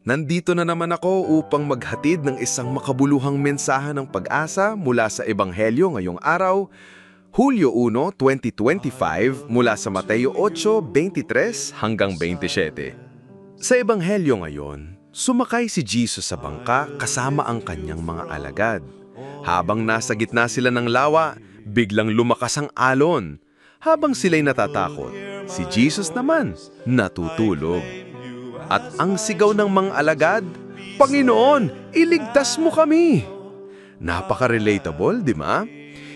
Nandito na naman ako upang maghatid ng isang makabuluhang mensahe ng pag-asa mula sa Ebanghelyo ngayong araw, Hulyo 1, 2025 mula sa Mateo 8:23 hanggang 27. Sa Ebanghelyo ngayon, sumakay si Jesus sa bangka kasama ang kanyang mga alagad. Habang nasa gitna sila ng lawa, biglang lumakas ang alon. Habang sila'y natatakot, si Jesus naman natutulog. At ang sigaw ng mga alagad, "Panginoon, iligtas mo kami!" Napaka-relatable, di ba?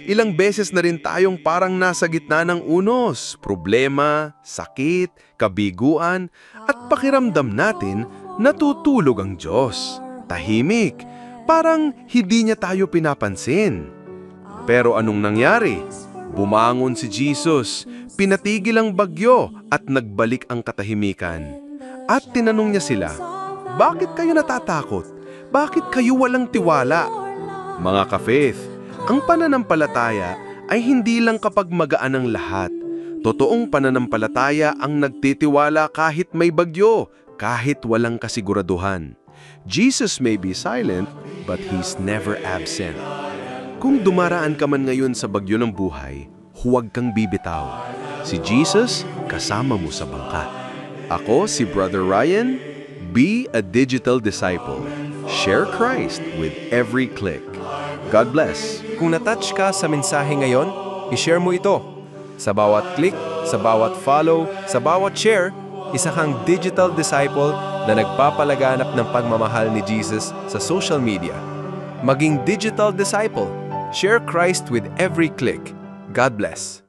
Ilang beses na rin tayong parang nasa gitna ng unos, problema, sakit, kabiguan, at pakiramdam natin natutulog ang Diyos. Tahimik, parang hindi niya tayo pinapansin. Pero anong nangyari? Bumangon si Jesus, pinatigil ang bagyo at nagbalik ang katahimikan. At tinanong niya sila, "Bakit kayo natatakot? Bakit kayo walang tiwala?" Mga ka-faith, ang pananampalataya ay hindi lang kapag magaan ang lahat. Totoong pananampalataya ang nagtitiwala kahit may bagyo, kahit walang kasiguraduhan. Jesus may be silent, but He's never absent. Kung dumaraan ka man ngayon sa bagyo ng buhay, huwag kang bibitaw. Si Jesus kasama mo sa bangka. Ako si Brother Ryan. Be a digital disciple. Share Christ with every click. God bless. Kung natouch ka sa mensahe ngayon, i-share mo ito. Sa bawat click, sa bawat follow, sa bawat share, isa kang digital disciple na nagpapalaganap ng pagmamahal ni Jesus sa social media. Maging digital disciple. Share Christ with every click. God bless.